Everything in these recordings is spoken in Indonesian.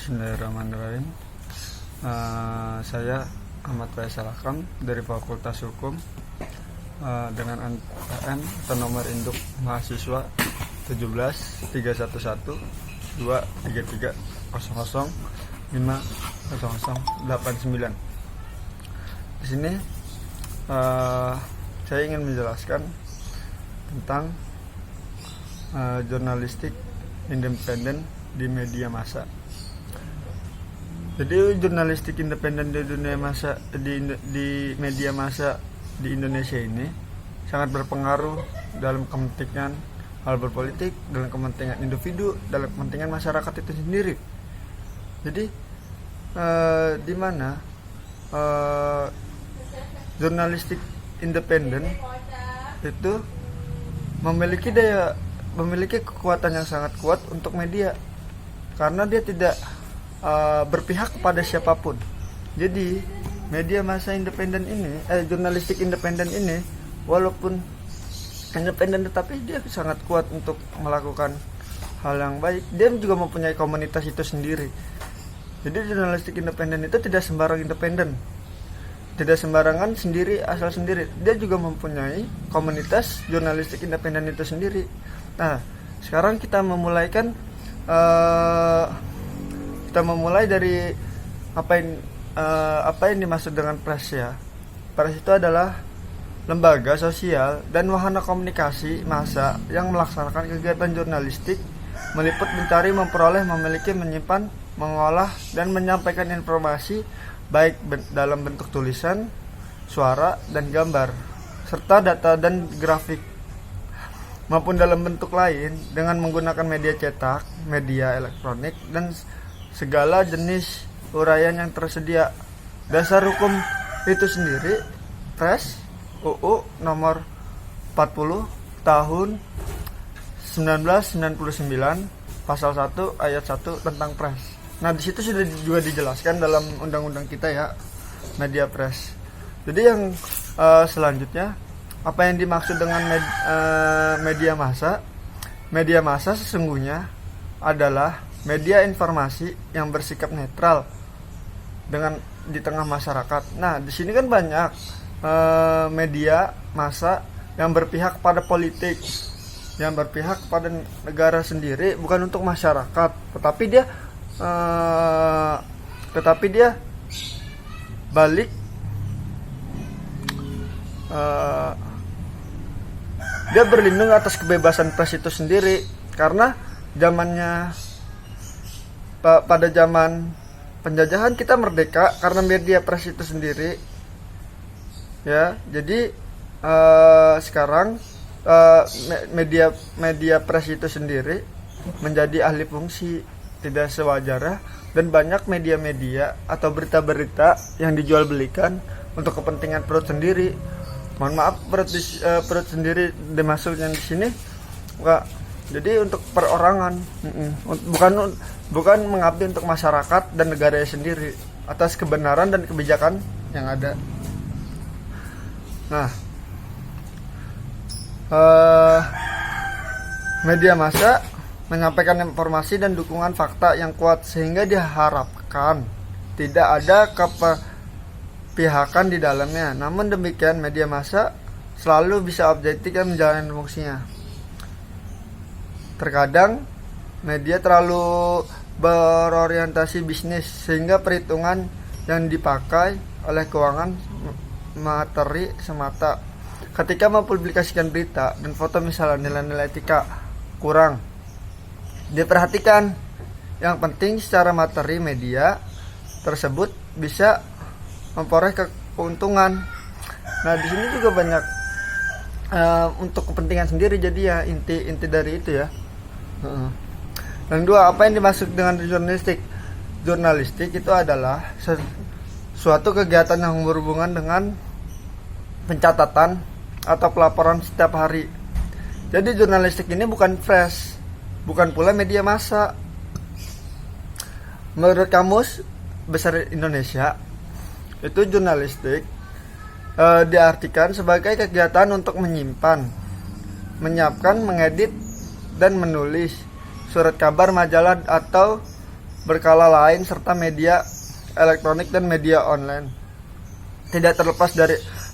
Bismillahirrahmanirrahim. Saya Ahmad Faisal Akam dari Fakultas Hukum dengan NPM atau nomor induk mahasiswa 17 311 233 00 50089. Di sini saya ingin menjelaskan tentang jurnalistik independen di media massa. Jadi jurnalistik independen di dunia massa di media massa di Indonesia ini sangat berpengaruh dalam kepentingan hal berpolitik, dalam kepentingan individu, dalam kepentingan masyarakat itu sendiri. Jadi di mana jurnalistik independen itu memiliki kekuatan yang sangat kuat untuk media, karena dia tidak berpihak kepada siapapun. Jadi media massa independen ini, jurnalistik independen ini, walaupun independen tetapi dia sangat kuat untuk melakukan hal yang baik. Dia juga mempunyai komunitas itu sendiri. Jadi jurnalistik independen itu tidak sembarang independen, tidak sembarangan sendiri asal sendiri. Dia juga mempunyai komunitas jurnalistik independen itu sendiri. Nah, sekarang kita memulai dari apa yang dimaksud dengan press ya. Press itu adalah lembaga sosial dan wahana komunikasi massa yang melaksanakan kegiatan jurnalistik, meliput, mencari, memperoleh, memiliki, menyimpan, mengolah, dan menyampaikan informasi baik dalam bentuk tulisan, suara, dan gambar, serta data dan grafik, maupun dalam bentuk lain dengan menggunakan media cetak, media elektronik, dan segala jenis uraian yang tersedia. Dasar hukum itu sendiri Press UU nomor 40 tahun 1999 pasal 1 ayat 1 tentang press. Nah, di situ sudah juga dijelaskan dalam undang-undang kita ya, media press. Jadi yang selanjutnya, apa yang dimaksud dengan media massa? Media massa sesungguhnya adalah media informasi yang bersikap netral di tengah masyarakat. Nah, di sini kan banyak media massa yang berpihak pada politik, yang berpihak pada negara sendiri, bukan untuk masyarakat, tetapi dia balik dia berlindung atas kebebasan pers itu sendiri, karena pada zaman penjajahan kita merdeka karena media pers itu sendiri ya. Jadi sekarang media pers itu sendiri menjadi ahli fungsi tidak sewajarnya, dan banyak media-media atau berita-berita yang dijual belikan untuk kepentingan perut sendiri. Mohon maaf, perut sendiri dimaksudnya di sini enggak. Jadi untuk perorangan, bukan mengabdi untuk masyarakat dan negaranya sendiri atas kebenaran dan kebijakan yang ada. Nah, media massa menyampaikan informasi dan dukungan fakta yang kuat, sehingga diharapkan tidak ada kepihakan di dalamnya. Namun demikian, media massa selalu bisa objektif dan menjalani fungsinya. Terkadang media terlalu berorientasi bisnis, sehingga perhitungan yang dipakai oleh keuangan materi semata. Ketika mempublikasikan berita dan foto, misalnya nilai-nilai etika kurang diperhatikan. Yang penting secara materi media tersebut bisa memperoleh keuntungan. Nah, di sini juga banyak untuk kepentingan sendiri, jadi ya inti dari itu ya. Yang dua, apa yang dimaksud dengan jurnalistik? Jurnalistik itu adalah suatu kegiatan yang berhubungan dengan pencatatan atau pelaporan setiap hari. Jadi jurnalistik ini bukan press, bukan pula media massa. Menurut Kamus Besar Indonesia, itu jurnalistik diartikan sebagai kegiatan untuk menyimpan, menyiapkan, mengedit, dan menulis surat kabar, majalah, atau berkala lain serta media elektronik dan media online. Tidak terlepas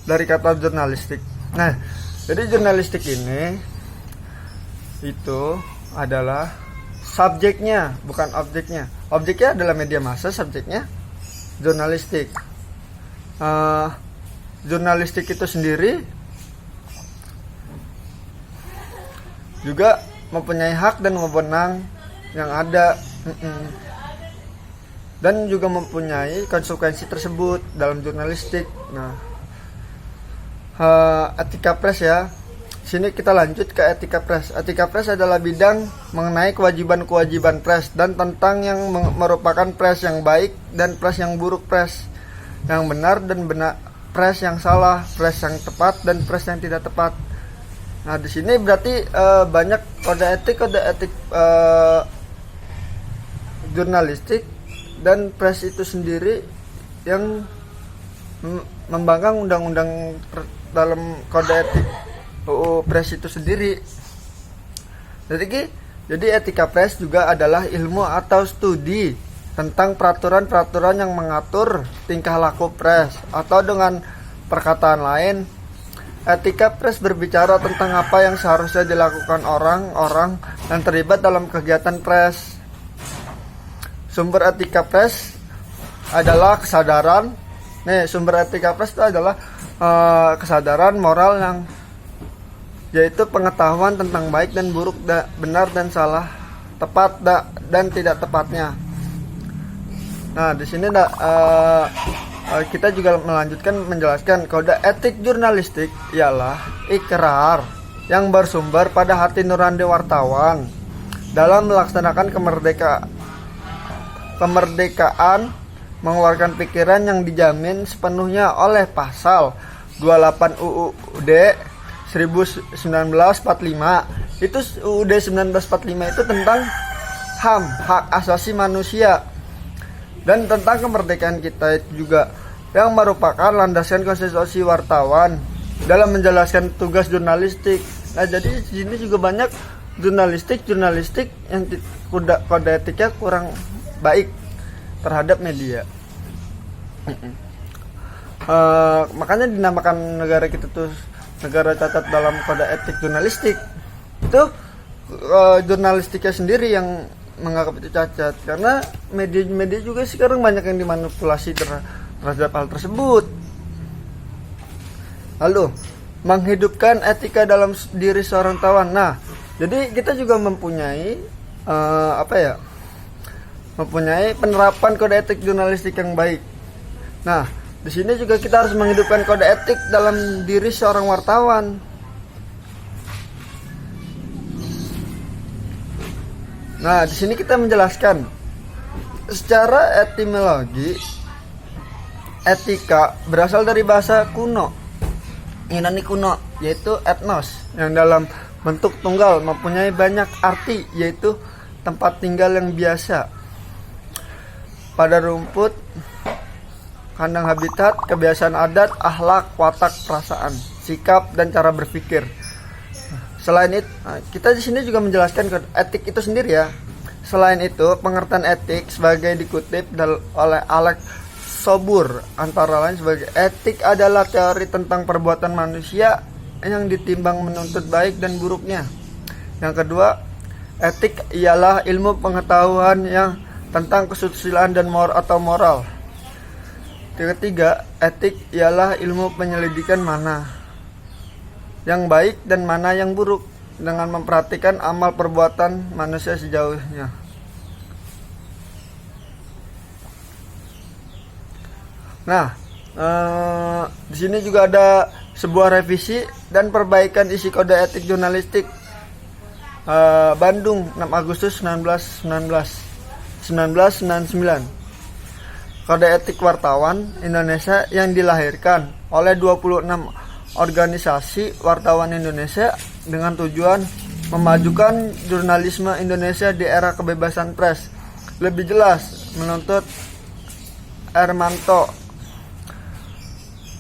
dari kata jurnalistik. Nah, jadi jurnalistik ini itu adalah subjeknya, bukan objeknya. Objeknya adalah media massa, subjeknya jurnalistik. Jurnalistik itu sendiri juga mempunyai hak dan wewenang yang ada, dan juga mempunyai konsekuensi tersebut dalam jurnalistik. Nah, etika pers ya. Sini kita lanjut ke etika pers. Etika pers adalah bidang mengenai kewajiban-kewajiban pers dan tentang yang merupakan pers yang baik dan pers yang buruk, pers yang benar dan pers yang salah, pers yang tepat dan pers yang tidak tepat. Nah, di sini berarti banyak kode etik jurnalistik dan pers itu sendiri yang membangkang undang-undang dalam kode etik UU Pers itu sendiri. Jadi etika pers juga adalah ilmu atau studi tentang peraturan-peraturan yang mengatur tingkah laku pers, atau dengan perkataan lain, etika pers berbicara tentang apa yang seharusnya dilakukan orang-orang yang terlibat dalam kegiatan pers. Sumber etika pers adalah kesadaran. Sumber etika pers itu adalah kesadaran moral yang yaitu pengetahuan tentang baik dan buruk, benar dan salah, tepat dan tidak tepatnya. Nah, di sini kita juga melanjutkan menjelaskan kode etik jurnalistik ialah ikrar yang bersumber pada hati nurani wartawan dalam melaksanakan kemerdekaan mengeluarkan pikiran yang dijamin sepenuhnya oleh pasal 28 UUD 1945. Itu UUD 1945 itu tentang HAM, hak asasi manusia, dan tentang kemerdekaan kita juga, yang merupakan landasan konstitusi wartawan dalam menjelaskan tugas jurnalistik. Nah, jadi di sini juga banyak jurnalistik yang kode etiknya kurang baik terhadap media. Makanya dinamakan negara kita tuh negara cacat dalam kode etik jurnalistik. Itu jurnalistiknya sendiri yang menganggap itu cacat, karena media juga sekarang banyak yang dimanipulasi terhadap hal tersebut. Lalu menghidupkan etika dalam diri seorang tawan. Nah, jadi kita juga mempunyai mempunyai penerapan kode etik jurnalistik yang baik. Nah, di sini juga kita harus menghidupkan kode etik dalam diri seorang wartawan. Nah, di sini kita menjelaskan secara etimologi, etika berasal dari bahasa kuno, Yunani kuno, yaitu etnos, yang dalam bentuk tunggal mempunyai banyak arti, yaitu tempat tinggal yang biasa, pada rumput, kandang habitat, kebiasaan adat, akhlak, watak, perasaan, sikap, dan cara berpikir. Selain itu, kita di sini juga menjelaskan etik itu sendiri ya. Selain itu, pengertian etik sebagai dikutip oleh Alex Sobur, antara lain sebagai etik adalah teori tentang perbuatan manusia yang ditimbang menuntut baik dan buruknya. Yang kedua, etik ialah ilmu pengetahuan yang tentang kesusilaan dan moral. Ketiga, etik ialah ilmu penyelidikan mana yang baik dan mana yang buruk dengan memperhatikan amal perbuatan manusia sejauhnya. Nah, di sini juga ada sebuah revisi dan perbaikan isi kode etik jurnalistik Bandung 6 Agustus 1999. Kode etik wartawan Indonesia yang dilahirkan oleh 26 organisasi wartawan Indonesia dengan tujuan memajukan jurnalisme Indonesia di era kebebasan pers. Lebih jelas, menuntut Hermanto.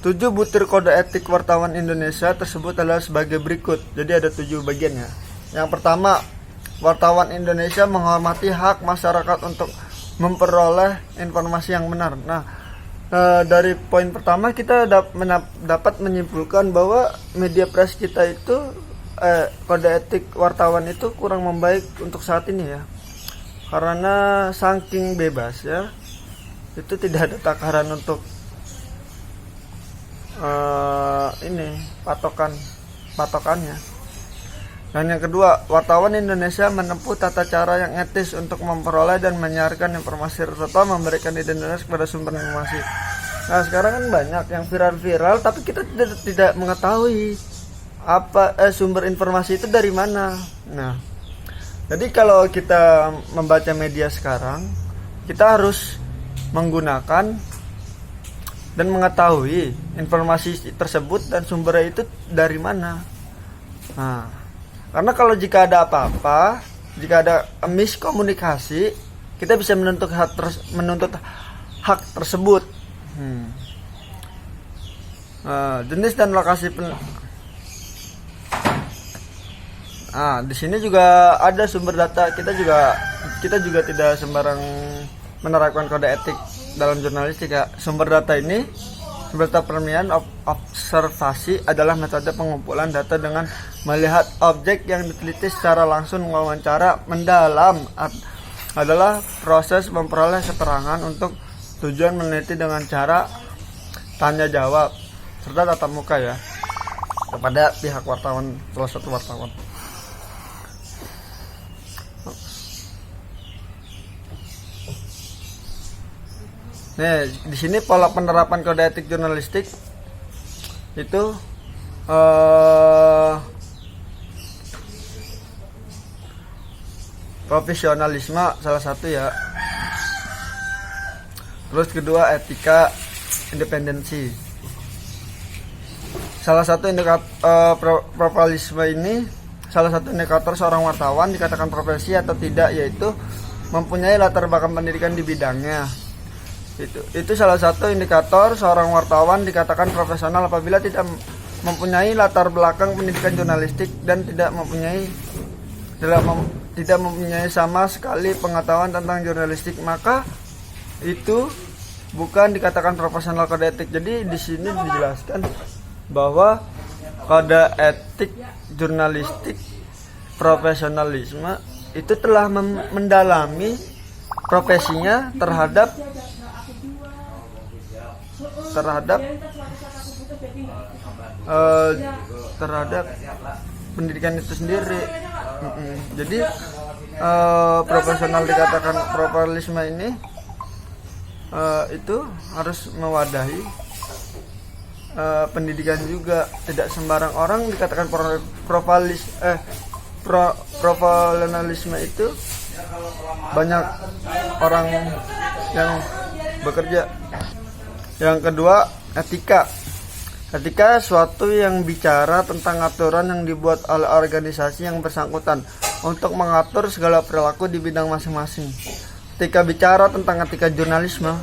7 butir kode etik wartawan Indonesia tersebut adalah sebagai berikut. Jadi ada 7 bagiannya. Yang pertama, wartawan Indonesia menghormati hak masyarakat untuk memperoleh informasi yang benar. Nah, dari poin pertama kita dapat menyimpulkan bahwa media press kita itu kode etik wartawan itu kurang membaik untuk saat ini ya, karena saking bebas ya, itu tidak ada takaran untuk patokannya. Dan yang kedua, wartawan Indonesia menempuh tata cara yang etis untuk memperoleh dan menyiarkan informasi serta memberikan identitas kepada sumber informasi. Nah, sekarang kan banyak yang viral-viral tapi kita tidak mengetahui sumber informasi itu dari mana. Nah, jadi kalau kita membaca media sekarang, kita harus menggunakan dan mengetahui informasi tersebut dan sumbernya itu dari mana. Nah, karena kalau jika ada apa-apa, jika ada miskomunikasi, kita bisa menuntut hak tersebut. Jenis dan lokasi di sini juga ada sumber data. Kita juga tidak sembarang menerapkan kode etik dalam jurnalistik ya. Sumber data permian observasi adalah metode pengumpulan data dengan melihat objek yang diteliti secara langsung. Wawancara mendalam adalah proses memperoleh keterangan untuk tujuan meneliti dengan cara tanya jawab serta tatap muka ya kepada pihak wartawan, salah satu wartawan. Nih, di sini pola penerapan kode etik jurnalistik itu profesionalisme salah satu ya. Terus kedua, etika, independensi. Salah satu indikator profesionalisme ini, salah satu indikator seorang wartawan dikatakan profesi atau tidak, yaitu mempunyai latar belakang pendidikan di bidangnya. Itu salah satu indikator seorang wartawan dikatakan profesional apabila tidak mempunyai latar belakang pendidikan jurnalistik dan tidak mempunyai sama sekali pengetahuan tentang jurnalistik, maka itu bukan dikatakan profesional kode etik. Jadi di sini dijelaskan bahwa kode etik jurnalistik profesionalisme itu telah mendalami profesinya terhadap pendidikan itu sendiri. Jadi profesional dikatakan profesionalisme ini itu harus mewadahi pendidikan juga. Tidak sembarang orang dikatakan profesionalisme itu. Banyak orang yang bekerja. Yang kedua, etika. Etika suatu yang bicara tentang aturan yang dibuat oleh organisasi yang bersangkutan untuk mengatur segala perilaku di bidang masing-masing. Ketika bicara tentang etika jurnalisme,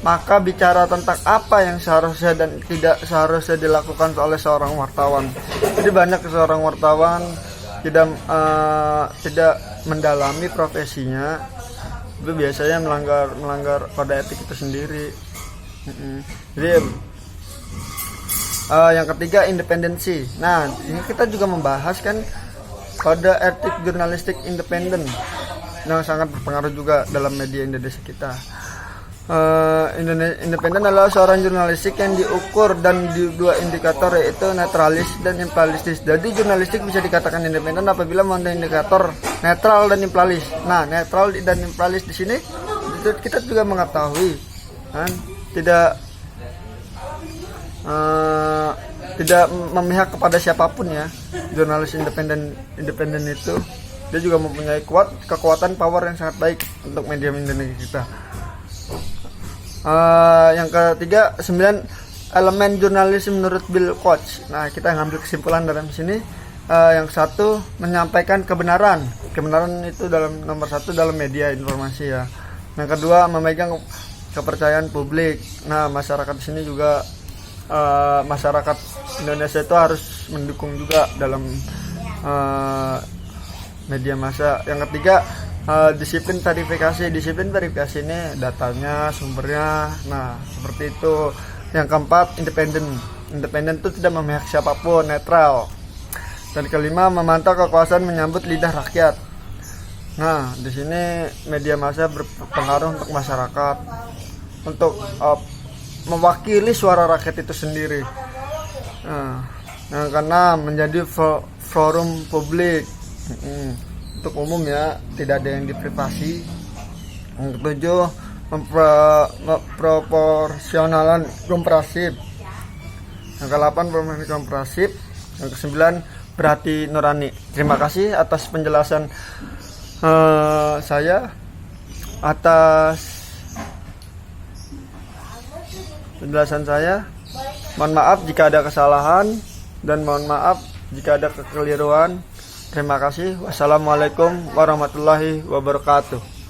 maka bicara tentang apa yang seharusnya dan tidak seharusnya dilakukan oleh seorang wartawan. Jadi banyak seorang wartawan tidak mendalami profesinya, itu biasanya melanggar kode etik itu sendiri. Jadi yang ketiga, independensi. Nah, ini kita juga membahas kan kode etik jurnalistik independen yang sangat berpengaruh juga dalam media Indonesia kita. Independen adalah seorang jurnalistik yang diukur dan di dua indikator, yaitu netralis dan imparsialis. Jadi jurnalistik bisa dikatakan independen apabila mengandung indikator netral dan imparsialis. Nah, netral dan imparsialis di sini kita juga mengetahui kan, tidak memihak kepada siapapun ya. Jurnalis independen itu dia juga mempunyai kekuatan power yang sangat baik untuk media Indonesia kita. Yang ketiga, 9 elemen jurnalisme menurut Bill Koch. Nah, kita ngambil kesimpulan dalam sini. Yang satu, menyampaikan kebenaran. Kebenaran itu nomor satu dalam media informasi ya. Yang kedua, memegang kepercayaan publik. Nah, masyarakat di sini juga masyarakat Indonesia itu harus mendukung juga dalam media massa. Yang ketiga, Disiplin verifikasi. Disiplin verifikasi ini datanya, sumbernya. Nah, seperti itu. Yang keempat, independen. Independen itu tidak memihak siapapun, netral. Dan kelima, memantau kekuasaan menyambut lidah rakyat. Nah, di sini media massa berpengaruh untuk masyarakat, untuk mewakili suara rakyat itu sendiri. Nah, karena menjadi forum publik untuk umum ya, tidak ada yang diprivasi. Yang ketujuh, proporsionalan komprehensif. Yang ke-8, proporsional komprehensif. Yang ke-9, berhati nurani. Terima kasih atas penjelasan saya, Mohon maaf jika ada kesalahan dan mohon maaf jika ada kekeliruan. Terima kasih. Wassalamualaikum warahmatullahi wabarakatuh.